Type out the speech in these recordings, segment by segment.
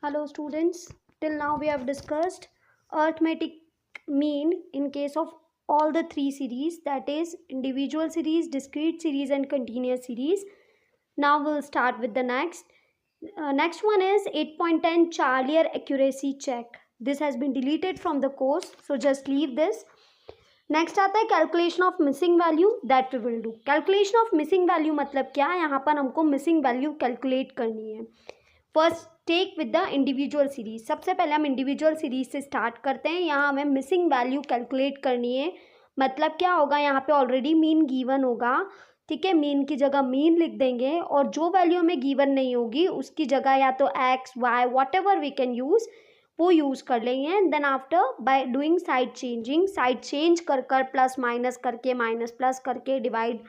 Hello students, till now we have discussed arithmetic mean in case of all the three series, that is individual series, discrete series and continuous series. Now we'll start with the next. Next one is 8.10 Charlier accuracy check. This has been deleted from the course, so just leave this. Next आता है calculation of missing value, that we will do. Calculation of missing value मतलब क्या है, यहाँ पर हमको missing value calculate करनी है. First take with the individual series. सबसे पहले हम इंडिविजुअल सीरीज से स्टार्ट करते हैं. यहाँ हमें मिसिंग वैल्यू कैलकुलेट करनी है. मतलब क्या होगा, यहाँ पे ऑलरेडी मीन गिवन होगा, ठीक है. मीन की जगह मीन लिख देंगे और जो वैल्यू हमें गिवन नहीं होगी उसकी जगह या तो X Y whatever we can use वो यूज़ कर लेंगे. Then after by doing side changing, side change कर कर प्लस माइनस करके माइनस प्लस करके डिवाइड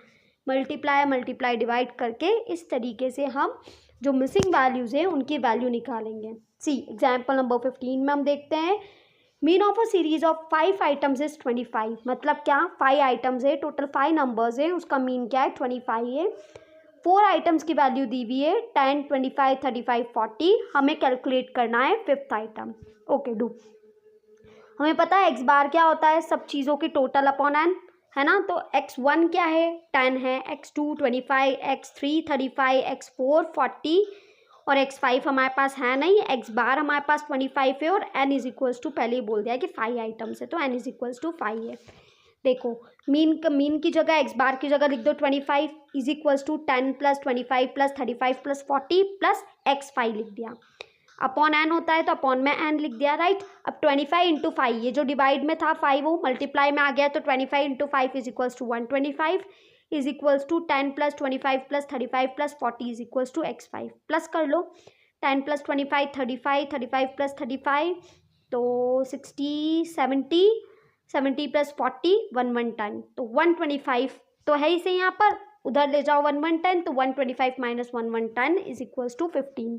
मल्टीप्लाई मल्टीप्लाई डिवाइड करके इस तरीके से हम जो मिसिंग वैल्यूज़ हैं उनकी वैल्यू निकालेंगे. सी एग्जाम्पल नंबर 15 में हम देखते हैं mean of a series of 5 items is 25. मतलब क्या, 5 आइटम्स है, टोटल 5 नंबर्स है, उसका मीन क्या है 25 है. 4 आइटम्स की वैल्यू दी हुई है 10, 25, 35, 40. हमें कैलकुलेट करना है 5th आइटम. Okay do. हमें पता है एक्स बार क्या होता है, सब चीज़ों की टोटल अपॉन एन, है ना. तो x1 क्या है 10 है, x2 25, x3 35, x4 40 और x5 हमारे पास है नहीं. x बार हमारे पास 25 है और n इज इक्वल्स टू पहले ही बोल दिया कि 5 आइटम्स है तो n इज इक्वल्स टू 5 है. देखो मीन की जगह एक्स बार की जगह लिख दो 25 is equals to 10 plus 25 plus 35 plus 40 plus x5 लिख दिया. अपॉन एन होता है तो अपॉन में एन लिख दिया, राइट. अब 25 इंटू 5, ये जो डिवाइड में था 5 वो मल्टीप्लाई में आ गया तो 25 into 5 is equals to 125 is equals to 10 plus 25 plus 35 plus 40 is equals to x5. Plus कर लो 10 प्लस 25 35, 35 प्लस 35 तो 60, 70 प्लस 40 110 तो 125 तो है ही से यहाँ पर, उधर ले जाओ 110 तो 125 माइनस 1110 इज इक्वल्स टू 15.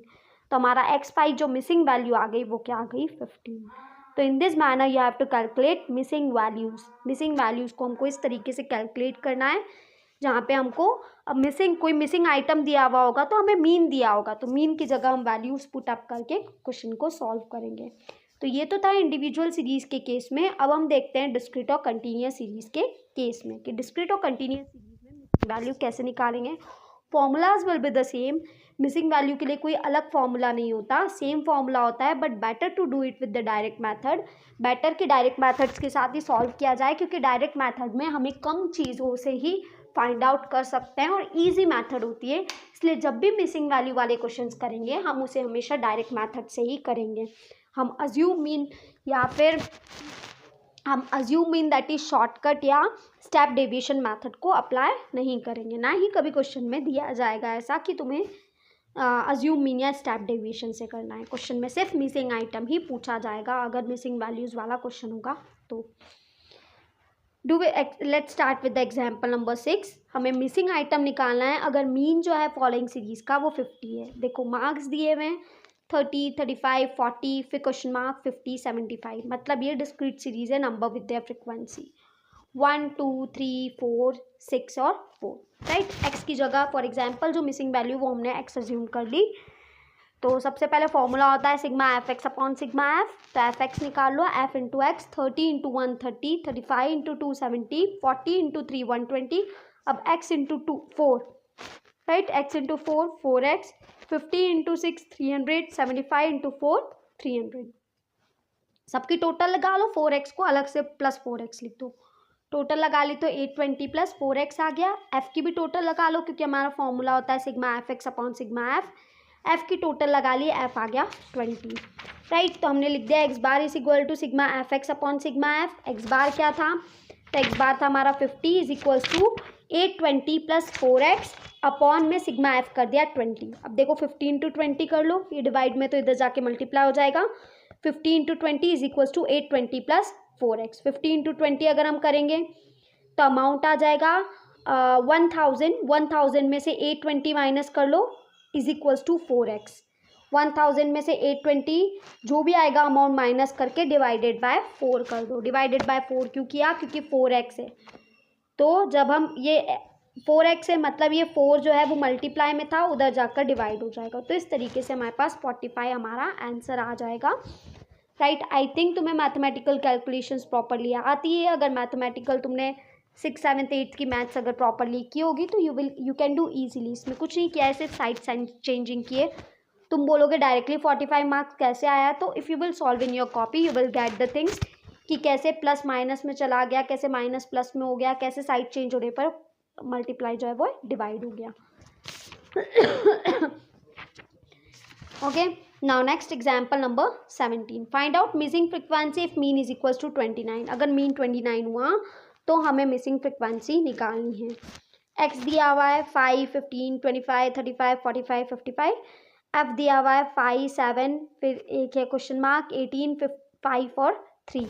तो हमारा x5 जो मिसिंग वैल्यू आ गई वो क्या आ गई 15. तो in this manner you have to calculate missing values. Missing values को हमको इस तरीके से कैलकुलेट करना है जहाँ पे हमको अब कोई मिसिंग आइटम दिया हुआ होगा तो हमें मीन दिया होगा तो मीन की जगह हम वैल्यूज़ पुट अप करके क्वेश्चन को सॉल्व करेंगे. तो ये तो था इंडिविजुअल सीरीज़ के केस में. अब हम देखते हैं डिस्क्रीट और कंटिन्यूअस सीरीज़ के केस में कि डिस्क्रीट और कंटिन्यूअस सीरीज़ में मिसिंग वैल्यू कैसे निकालेंगे. Formulas will be the same. Missing value के लिए कोई अलग फॉर्मूला नहीं होता, सेम फॉर्मूला होता है, but better to do it with the direct method. Better कि डायरेक्ट मेथड्स के साथ ही सॉल्व किया जाए क्योंकि डायरेक्ट मेथड में हमें कम चीज़ों से ही फाइंड आउट कर सकते हैं और ईजी मेथड होती है. इसलिए जब भी मिसिंग वैल्यू वाले क्वेश्चंस करेंगे हम उसे हमेशा डायरेक्ट मेथड से ही करेंगे. हम अज्यूम मीन या फिर हम assume mean that is shortcut या स्टेप डेविएशन मेथड को अप्लाई नहीं करेंगे. ना ही कभी क्वेश्चन में दिया जाएगा ऐसा कि तुम्हें अज्यूम मीन या स्टेप डेविएशन से करना है. क्वेश्चन में सिर्फ मिसिंग आइटम ही पूछा जाएगा अगर मिसिंग वैल्यूज़ वाला क्वेश्चन होगा तो. Let's start with the example number 6. हमें मिसिंग आइटम निकालना है अगर मीन जो है फॉलोइंग सीरीज़ का वो 50 है. देखो मार्क्स दिए हुए हैं 30, 35, 40 फिर क्वेश्चन मार्क 50, 75. मतलब ये डिस्क्रीट सीरीज है नंबर विद देयर फ्रिक्वेंसी 1, 2, 3, 4, 6 और 4, राइट. एक्स की जगह फॉर एग्जांपल जो मिसिंग वैल्यू वो हमने एक्स अज्यूम कर ली. तो सबसे पहले फॉर्मूला होता है sigma F x upon sigma F. तो एफ एक्स निकाल लो, f into x 30 into 1 30, 35 into 2 70, 40 into 3 120. अब x into 2 4, right. X into 4 4x, 50 into 6 300, 75 into 4 300. सबकी टोटल लगा लो, 4x को अलग से प्लस 4x लिख दो. टोटल लगा ली तो 820 प्लस 4x आ गया. एफ की भी टोटल लगा लो क्योंकि हमारा फॉर्मूला होता है sigma F x upon sigma F. F की टोटल लगा ली, एफ आ गया 20, राइट. तो हमने लिख दिया x bar is equal to sigma F x upon sigma F. X bar क्या था, तो एक्स बार था हमारा 50 is equals to 820 plus 4x upon में सिग्मा एफ कर दिया 20. अब देखो 50 इंटू 20 कर लो, ये डिवाइड में तो इधर जाके मल्टीप्लाई हो जाएगा. 50 into 20 is equals to 820 plus 4x. 50 into 20 अगर हम करेंगे तो अमाउंट आ जाएगा 1000 में से 820 माइनस कर लो इज इक्वल्स टू 4x. 1000 में से 820 जो भी आएगा अमाउंट माइनस करके डिवाइडेड बाय 4 कर दो. डिवाइडेड बाय 4 क्यों किया, क्योंकि 4x है. तो जब हम 4x है, मतलब ये 4 जो है वो मल्टीप्लाई में था, उधर जाकर डिवाइड हो जाएगा। तो इस तरीके से हमारे पास 45 हमारा आंसर आ जाएगा, राइट। आई थिंक तुम्हें मैथमेटिकल कैलकुलेशंस प्रॉपरली आती है। अगर मैथमेटिकल तुमने 6th 7th 8th की मैथ्स अगर प्रॉपरली की होगी तो यू कैन डू ईजिली। इसमें कुछ नहीं किया है, सिर्फ साइड चेंजिंग किए। तुम बोलोगे डायरेक्टली 45 मार्क्स कैसे आया, तो if you will solve in your copy you will get the things कि कैसे प्लस माइनस में चला गया, कैसे माइनस प्लस में हो गया, कैसे साइड चेंज होने पर मल्टीप्लाई जो है वो डिवाइड हो गया। Okay, now next example number 17। Find out missing frequency if mean is equals to 29। अगर मीन 29 हुआ तो हमें मिसिंग फ्रिक्वेंसी निकालनी है। एक्स दिया हुआ है 5, 15, 25, 35, 45, 55। एफ दिया हुआ है 5, 7, फिर एक है क्वेश्चन मार्क 18, 5 और 3।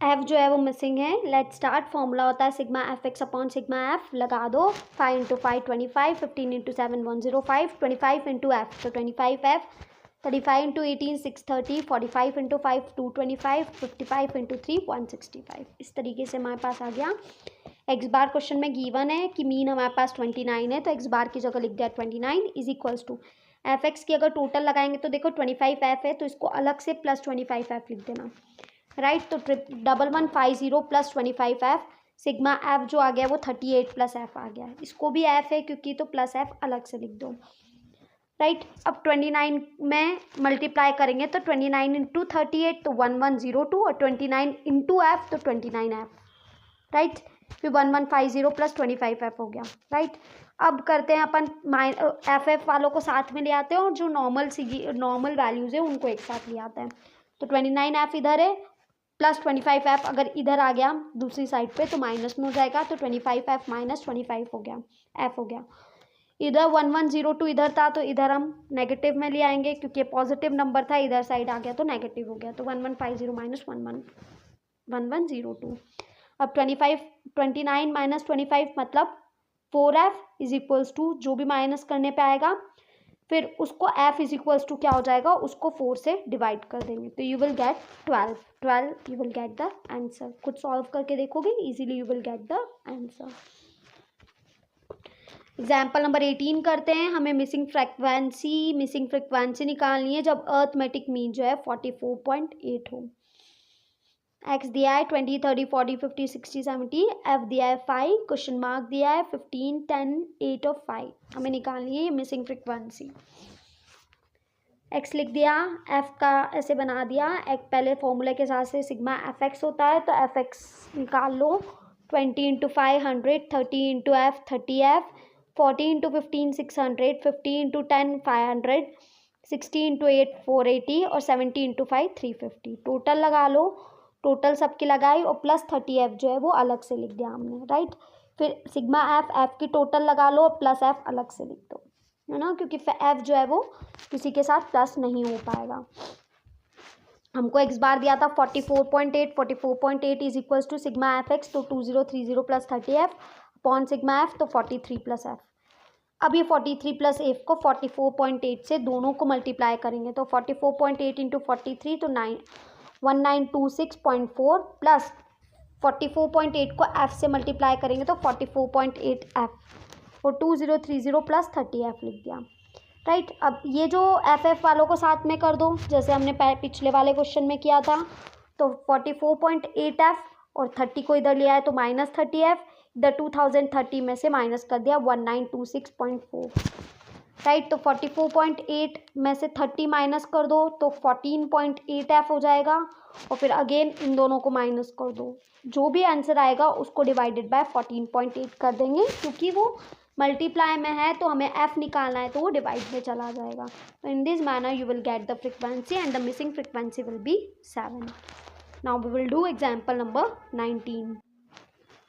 एफ जो है वो मिसिंग है। Let start. फॉर्मूला होता है sigma F x upon sigma F. लगा दो। 5 × 5 25, 15 × 7 105, 25 × एफ तो 25 एफ, 35 × 18 630, 45 × 5 225, 55 × 3 165। इस तरीके से हमारे पास आ गया। एक्स बार क्वेश्चन में गिवन है कि मीन हमारे पास 29 है, तो एक्स बार की जगह लिख दिया 29 is equals to F X की अगर टोटल लगाएंगे तो देखो 25 एफ है, तो इसको अलग से प्लस 25 एफ लिख देना, राइट। तो 1150 प्लस 25 एफ, सिग्मा एफ जो आ गया वो 38 प्लस एफ आ गया। इसको भी एफ है क्योंकि, तो प्लस एफ अलग से लिख दो, राइट। अब 29 में मल्टीप्लाई करेंगे तो 29 इंटू 38 तो 1102 और 29 इंटू एफ तो 29 एफ, राइट। फिर 1150 प्लस 25 एफ हो गया, राइट। अब करते हैं अपन एफ एफ वालों को साथ में ले आते हैं और जो नॉर्मल वैल्यूज है उनको एक साथ ले आते हैं। तो 29 एफ इधर है, प्लस 25 एफ अगर इधर आ गया दूसरी साइड पे तो माइनस में हो जाएगा, तो 25 एफ माइनस 25 हो गया, एफ हो गया। इधर 1102 इधर था तो इधर हम नेगेटिव में ले आएंगे क्योंकि पॉजिटिव नंबर था, इधर साइड आ गया तो नेगेटिव हो गया, तो 1150 माइनस 1102। अब 29 माइनस 25 मतलब 4f इज इक्वल्स टू जो भी माइनस करने पे आएगा फिर उसको f इज इक्वल्स टू क्या हो जाएगा, उसको 4 से डिवाइड कर देंगे तो you will gate 12 you will get the answer. खुद सॉल्व करके देखोगे easily you will get the answer. Example number 18 करते हैं। हमें मिसिंग फ्रिक्वेंसी निकालनी है जब अर्थमेटिक मीन जो है 44.8 हो। एक्स दिया है 20, 30, 40, 50, 60, 70। एफ दिया है 5, क्वेश्चन मार्क दिया है 15, 10, 8 और 5। हमें निकालनी है ये मिसिंग फ्रिक्वेंसी। एक्स लिख दिया, एफ का ऐसे बना दिया। एक पहले फॉर्मूले के हिसाब से सिग्मा एफ एक्स होता है तो एफ एक्स निकाल लो। 20 × 5 100, 30 × एफ 30 एफ, 40 × 15 600, 50 × 10 500, 60 × 8 480 और 70 × 5 350। टोटल लगा लो, टोटल सबकी लगाई और प्लस 30 एफ जो है वो अलग से लिख दिया हमने, राइट। फिर सिग्मा एफ की टोटल लगा लो, प्लस एफ अलग से लिख दो, है ना, क्योंकि एफ जो है वो किसी के साथ प्लस नहीं हो पाएगा। हमको एक्स बार दिया था 44.8 is equals to sigma F X तो 2030 plus 30 F upon sigma F तो 43 प्लस एफ। अब ये 43 प्लस एफ को 44.8 से दोनों को मल्टीप्लाई करेंगे तो 44.8 इंटू 43 तो 1926.4 प्लस 44.8 को एफ से मल्टीप्लाई करेंगे तो 44.8 एफ और 2030 प्लस 30 एफ लिख दिया, राइट। अब ये जो एफ वालों को साथ में कर दो जैसे हमने पिछले वाले क्वेश्चन में किया था। तो 44.8 एफ और 30 को इधर ले आए तो माइनस 30 एफ, इधर 2030 में से माइनस कर दिया 1926.4, राइट। तो 44.8 में से 30 माइनस कर दो तो 14.8 एफ हो जाएगा और फिर अगेन इन दोनों को माइनस कर दो, जो भी आंसर आएगा उसको डिवाइडेड बाय 14.8 कर देंगे क्योंकि वो मल्टीप्लाई में है तो हमें एफ निकालना है तो वो डिवाइड में चला जाएगा। तो in this manner you will get the frequency and the missing frequency will be 7। Now we will do example number 19।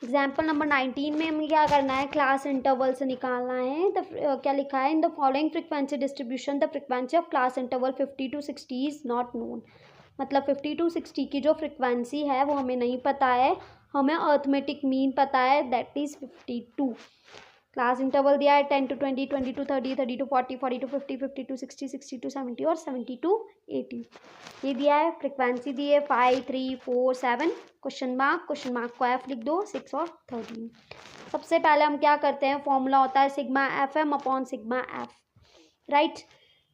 Example number 19 में हमें क्या करना है, क्लास इंटरवल से निकालना है। क्या लिखा है, in the following frequency distribution the frequency of class interval 50 to 60 is not known. मतलब 50 to 60 की जो फ्रिक्वेंसी है वो हमें नहीं पता है, हमें अर्थमेटिक मीन पता है दैट इज 52। क्लास इंटरवल दिया है 10 to 20, 20 to 30, 30 to 40, 40 to 50, 50 to 60, 60 to 70 और 70 to 80 ये दिया है। फ्रिक्वेंसी दी है 5, 3, 4, 7, क्वेश्चन मार्क को एफ लिख दो, 6 और 13। सबसे पहले हम क्या करते हैं, फॉर्मूला होता है sigma F M upon sigma F, right.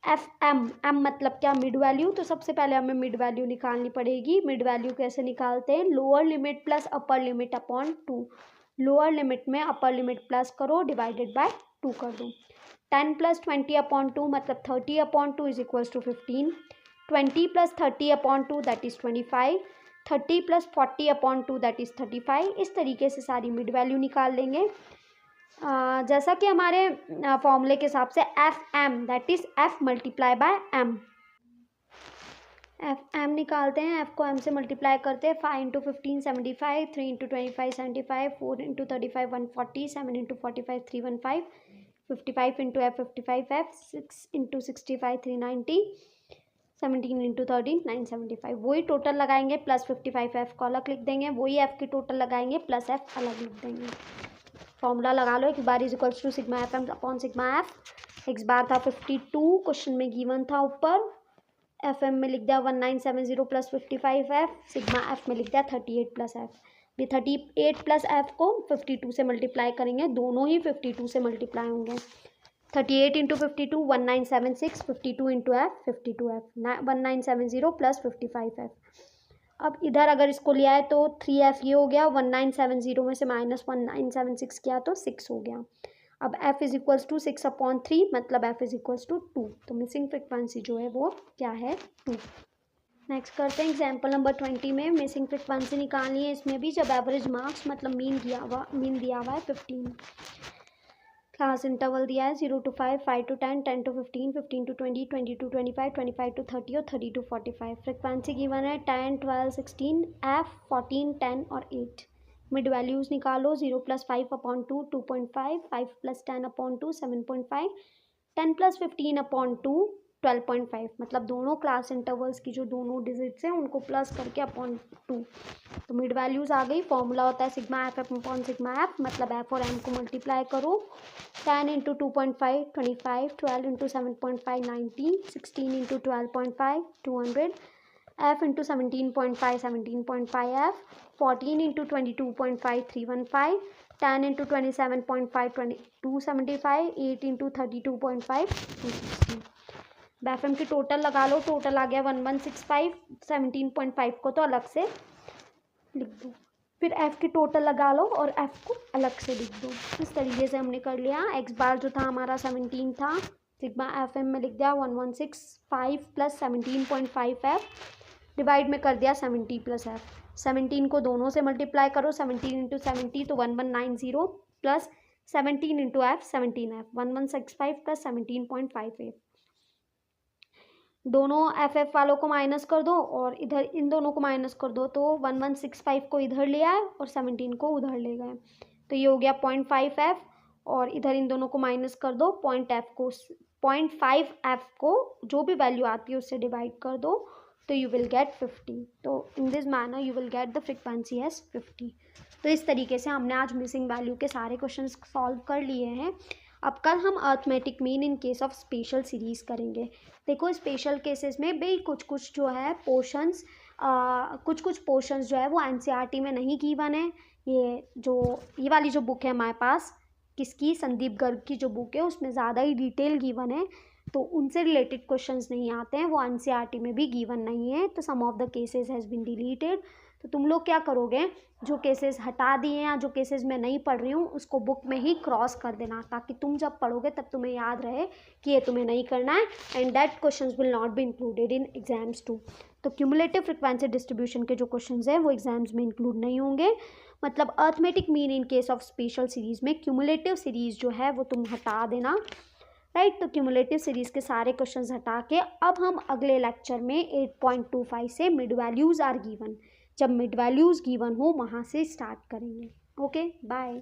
F M, M मतलब क्या, मिड वैल्यू। तो सबसे पहले हमें मिड वैल्यू निकालनी पड़ेगी। मिड वैल्यू कैसे निकालते हैं, lower limit plus upper limit upon 2। Lower limit में अपर लिमिट प्लस करो, डिवाइडेड बाय 2 कर दो। 10 प्लस 20 अपॉन 2 मतलब 30 upon 2 is equals to 15। 20 plus 30 upon 2 that is 25। 30 plus 40 upon 2 that is 35। इस तरीके से सारी मिड वैल्यू निकाल लेंगे। जैसा कि हमारे फॉर्मूले के हिसाब से F M that is F multiply by M, F M निकालते हैं। एफ को एम से मल्टीप्लाई करते हैं। 5 into 15 75, 3 into 25 75, 4 into 35 140, 7 into 45 315, 55 into F 55 F, 6 into 65 390, 17 into 13 975। वही टोटल लगाएंगे प्लस 55 एफ को अलग लिख देंगे, वही एफ की टोटल लगाएंगे प्लस एफ अलग लिख देंगे। फॉर्मूला लगा लो, x bar is equals to sigma F M upon sigma F. X bar था 52, क्वेश्चन में गिवन था ऊपर। एफ एम में लिख दिया 1970 प्लस 55 एफ, सिग्मा एफ में लिख दिया 38 प्लस एफ। भी 38 प्लस एफ को 52 से मल्टीप्लाई करेंगे, दोनों ही 52 से मल्टीप्लाई होंगे। 38 into 52 1976, 52 into F 52 F, 1970 plus 55 F. अब इधर अगर इसको लिया है तो 3f ये हो गया, 1970 में से माइनस 1976 किया तो 6 हो गया। अब f is equals to 6 upon 3 मतलब f इज इक्वल्स टू 2। तो मिसिंग फ्रिक्वेंसी जो है वो क्या है, 2। नेक्स्ट करते हैं एग्जाम्पल नंबर 20 में मिसिंग फ्रिक्वेंसी निकालनी है। इसमें भी जब एवरेज मार्क्स मतलब मीन दिया हुआ है 15। क्लास इंटरवल दिया है 0 to 5, 5 to 10, 10 to 15, 15 to 20, 20 to 25, 25 to 30 और 30 to 45। फ्रिक्वेंसी गिवन है 10, 12, 16, एफ 14, 10 और 8। मिड वैल्यूज़ निकालो। 0 plus 5 upon 2 2.5, 5 plus 10 upon 2 7.5, 10 plus 15 upon 2 12.5। मतलब दोनों क्लास इंटरवल्स की जो दोनों डिजिट्स हैं उनको प्लस करके अपॉन 2। तो मिड वैल्यूज़ आ गई। फॉर्मूला होता है sigma F F upon sigma F, मतलब एफ और एम को मल्टीप्लाई करो। 10 into 2.5 25, 12 into 7.5 90, 16 into 12.5 200, F into 17.5 17.5 F, 14 into 22.5 315, 10 into 27.5 275, 8 into 32.5 260। F M की टोटल लगा लो, टोटल आ गया 1165। 17.5 को तो अलग से लिख दो, फिर एफ की टोटल लगा लो और एफ को अलग से लिख दो। इस तरीके से हमने कर लिया। एक्स बार जो था हमारा 17 था, सिग्मा एफ एम में लिख दिया 1165 प्लस 17.5 एफ, डिवाइड में कर दिया 70 प्लस एफ। 17 को दोनों से मल्टीप्लाई करो, 17 इंटू 70 तो 1190 plus 17 into F 17 F, 1165 plus 17.5 F. दोनों एफ एफ वालों को माइनस कर दो और इधर इन दोनों को माइनस कर दो, तो 1165 को इधर ले आए और 17 को उधर ले गए, तो ये हो गया 0.5 एफ। और इधर इन दोनों को माइनस कर दो, 0.5 एफ को जो भी वैल्यू आती है उससे डिवाइड कर दो, तो यू विल गेट 50। तो in this manner you will get the frequency as 50। तो इस तरीके से हमने आज मिसिंग वैल्यू के सारे क्वेश्चन सॉल्व कर लिए हैं। अब कल हम arithmetic mean in case of special series करेंगे। देखो स्पेशल केसेस में भाई कुछ जो है पोर्शंस कुछ पोर्शंस जो है वो एनसीईआरटी में नहीं गिवन है। ये वाली जो बुक है हमारे पास, किसकी, संदीप गर्ग की जो बुक है, उसमें ज़्यादा ही डिटेल गिवन है, तो उनसे रिलेटेड क्वेश्चंस नहीं आते हैं, वो एनसीईआरटी में भी गिवन नहीं है। तो some of the cases has been deleted. तो तुम लोग क्या करोगे, जो केसेस हटा दिए हैं या जो केसेस मैं नहीं पढ़ रही हूँ उसको बुक में ही क्रॉस कर देना, ताकि तुम जब पढ़ोगे तब तुम्हें याद रहे कि ये तुम्हें नहीं करना है, and that questions will not be included in exams too. तो क्यूमुलेटिव फ्रिक्वेंसी डिस्ट्रीब्यूशन के जो क्वेश्चंस हैं वो एग्जाम्स में इंक्लूड नहीं होंगे। मतलब arithmetic mean in case of special series में क्यूमुलेटिव सीरीज जो है वो तुम हटा देना, राइट। तो क्यूमुलेटिव सीरीज के सारे क्वेश्चंस हटा के अब हम अगले लेक्चर में 8.25 से मिड वैल्यूज आर गिवन, जब मिड वैल्यूज गिवन हो वहाँ से स्टार्ट करेंगे। Okay, bye.